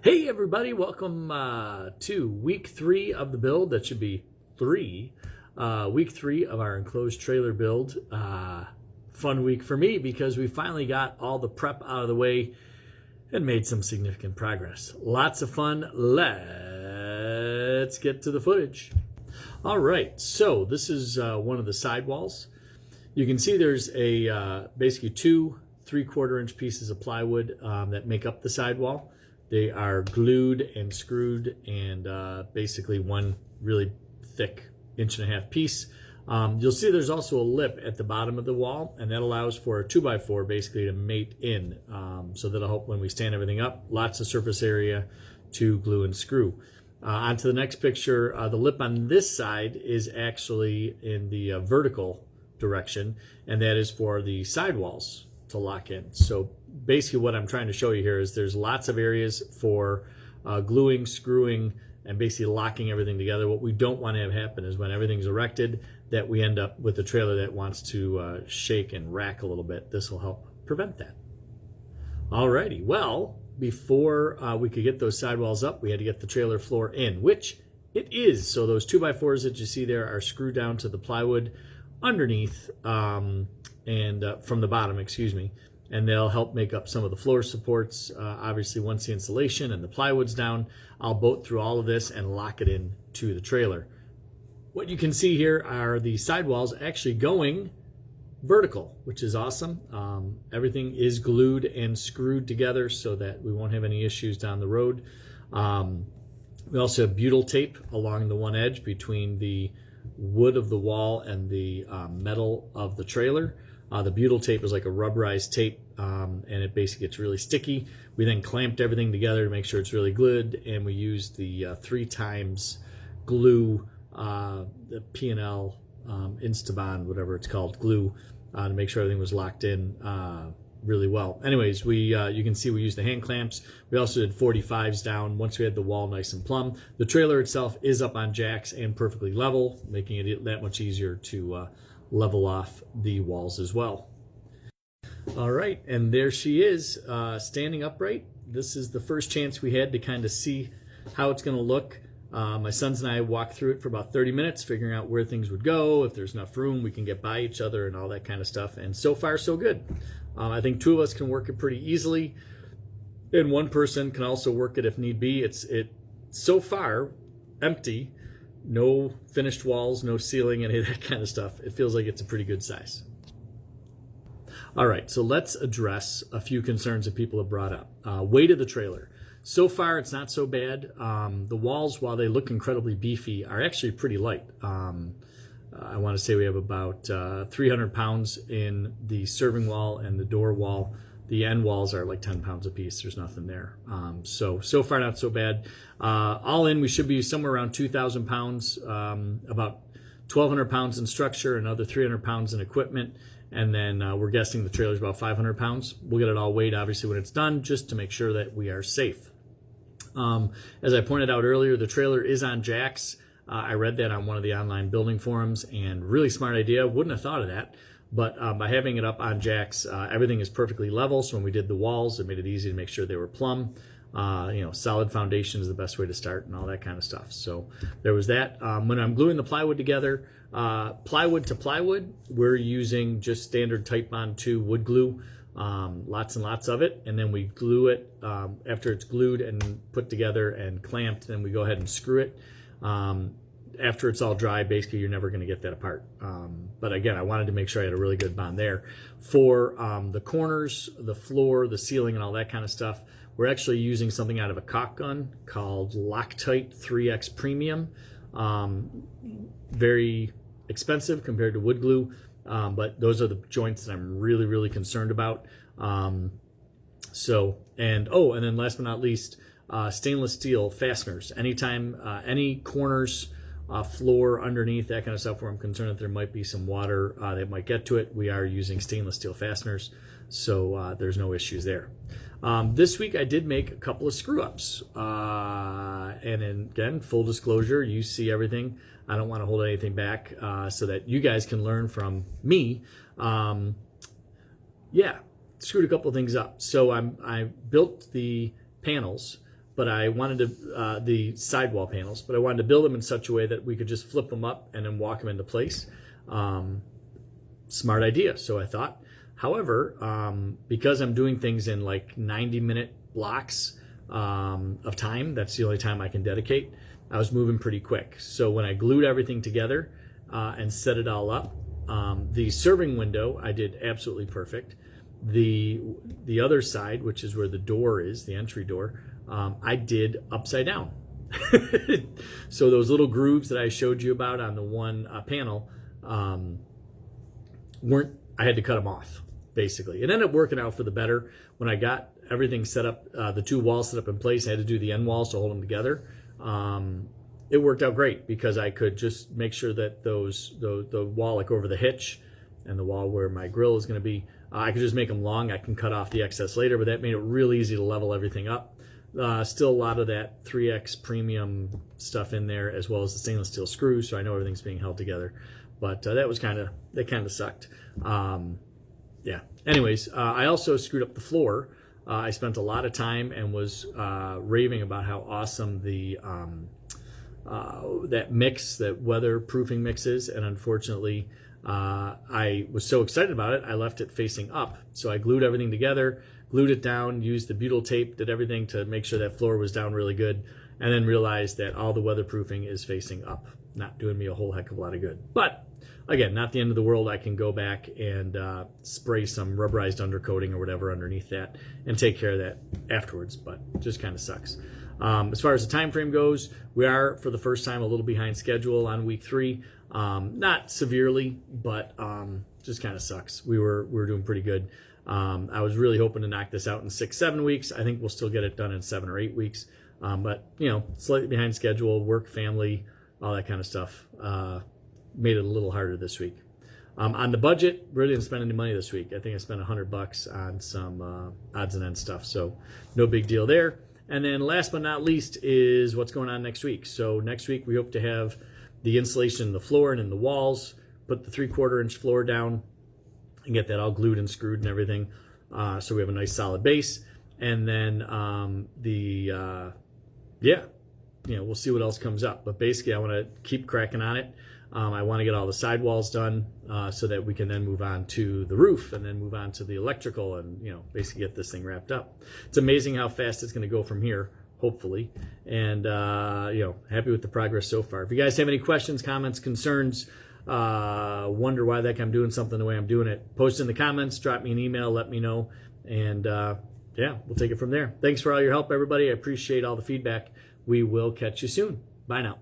Hey everybody, welcome to week 3 of the build. That should be week 3 of our enclosed trailer build. Fun week for me because we finally got all the prep out of the way and made some significant progress. Lots of fun. Let's get to the footage. All right, so this is one of the sidewalls. You can see there's basically two 3/4 inch pieces of plywood that make up the sidewall. They are glued and screwed, and basically one really thick 1.5 inch piece. You'll see there's also a lip at the bottom of the wall, and that allows for a 2x4 basically to mate in. So that'll help when we stand everything up. Lots of surface area to glue and screw. On to the next picture. The lip on this side is actually in the vertical direction, and that is for the sidewalls to lock in. So basically what I'm trying to show you here is there's lots of areas for gluing, screwing, and basically locking everything together. What we don't want to have happen is when everything's erected that we end up with a trailer that wants to shake and rack a little bit. This will help prevent that. Alrighty, well, before we could get those sidewalls up, we had to get the trailer floor in, which it is. So those 2x4s that you see there are screwed down to the plywood underneath and from the bottom, excuse me, and they'll help make up some of the floor supports. Obviously, once the insulation and the plywood's down, I'll bolt through all of this and lock it in to the trailer. What you can see here are the sidewalls actually going vertical, which is awesome. Everything is glued and screwed together so that we won't have any issues down the road. We also have butyl tape along the one edge between the wood of the wall and the metal of the trailer. The butyl tape is like a rubberized tape, and it basically gets really sticky. We then clamped everything together to make sure it's really glued, and we used the 3x glue, the P&L Instabond, whatever it's called, glue, to make sure everything was locked in really well. Anyways, you can see we used the hand clamps. We also did 45s down once we had the wall nice and plumb. The trailer itself is up on jacks and perfectly level, making it that much easier to level off the walls as well. All right, and there she is, standing upright. This is the first chance we had to kind of see how it's going to look. My sons and I walked through it for about 30 minutes, figuring out where things would go, if there's enough room, we can get by each other and all that kind of stuff. And so far, so good. I think two of us can work it pretty easily, and one person can also work it if need be. It's so far empty, no finished walls, no ceiling, any of that kind of stuff. It feels like it's a pretty good size. All right, so let's address a few concerns that people have brought up. Weight of the trailer. So far, it's not so bad. The walls, while they look incredibly beefy, are actually pretty light. I want to say we have about 300 pounds in the serving wall and the door wall. The end walls are like 10 pounds a piece. There's nothing there. So far, not so bad. All in, we should be somewhere around 2,000 pounds, about 1,200 pounds in structure, another 300 pounds in equipment. And then we're guessing the trailer's about 500 pounds. We'll get it all weighed, obviously, when it's done, just to make sure that we are safe. As I pointed out earlier, the trailer is on jacks. I read that on one of the online building forums, and really smart idea. Wouldn't have thought of that. But by having it up on jacks, everything is perfectly level. So when we did the walls, it made it easy to make sure they were plumb. Solid foundation is the best way to start and all that kind of stuff. So there was that. When I'm gluing the plywood together, plywood to plywood, we're using just standard Titebond 2 wood glue. Lots and lots of it, and then we glue it after it's glued and put together and clamped. Then we go ahead and screw it. After it's all dry, basically you're never going to get that apart. But again, I wanted to make sure I had a really good bond there. For the corners, the floor, the ceiling, and all that kind of stuff, we're actually using something out of a caulk gun called Loctite 3X Premium. Very expensive compared to wood glue. But those are the joints that I'm really, really concerned about. And then last but not least, stainless steel fasteners. Anytime, any corners, floor, underneath, that kind of stuff where I'm concerned that there might be some water that might get to it, we are using stainless steel fasteners. So there's no issues there. This week I did make a couple of screw ups. And again, full disclosure, you see everything. I don't want to hold anything back so that you guys can learn from me. Screwed a couple of things up. So I built the panels but I wanted to, the sidewall panels, but I wanted to build them in such a way that we could just flip them up and then walk them into place. Smart idea, so I thought. However, because I'm doing things in like 90-minute blocks of time, that's the only time I can dedicate, I was moving pretty quick. So when I glued everything together and set it all up, the serving window I did absolutely perfect. The other side, which is where the door is, the entry door, I did upside down. So those little grooves that I showed you about on the one panel weren't, I had to cut them off, basically. It ended up working out for the better. When I got everything set up, the two walls set up in place, I had to do the end walls to hold them together. It worked out great because I could just make sure that the wall like over the hitch and the wall where my grill is going to be, I could just make them long. I can cut off the excess later, but that made it real easy to level everything up. Still a lot of that 3X premium stuff in there, as well as the stainless steel screws, so I know everything's being held together. But that kind of sucked. Yeah. Anyways, I also screwed up the floor. I spent a lot of time and was raving about how awesome the that mix, that weatherproofing mix is, and unfortunately, I was so excited about it, I left it facing up. So I glued everything together, glued it down, used the butyl tape, did everything to make sure that floor was down really good, and then realized that all the weatherproofing is facing up. Not doing me a whole heck of a lot of good. But again, not the end of the world. I can go back and spray some rubberized undercoating or whatever underneath that and take care of that afterwards, but it just kind of sucks. As far as the time frame goes, we are for the first time a little behind schedule on week 3. Not severely, but just kind of sucks. We were doing pretty good. I was really hoping to knock this out in 6-7 weeks. I think we'll still get it done in 7 or 8 weeks. But slightly behind schedule, work, family, all that kind of stuff made it a little harder this week. On the budget, really didn't spend any money this week. I think I spent $100 on some odds and ends stuff, so no big deal there. And then last but not least is what's going on next week. So next week we hope to have the insulation in the floor and in the walls, put the 3/4 inch floor down and get that all glued and screwed and everything. So we have a nice solid base. And then we'll see what else comes up. But basically I want to keep cracking on it. I want to get all the sidewalls done so that we can then move on to the roof and then move on to the electrical and, basically get this thing wrapped up. It's amazing how fast it's going to go from here, hopefully. And, happy with the progress so far. If you guys have any questions, comments, concerns, wonder why the heck I'm doing something the way I'm doing it, post in the comments, drop me an email, let me know. And, we'll take it from there. Thanks for all your help, everybody. I appreciate all the feedback. We will catch you soon. Bye now.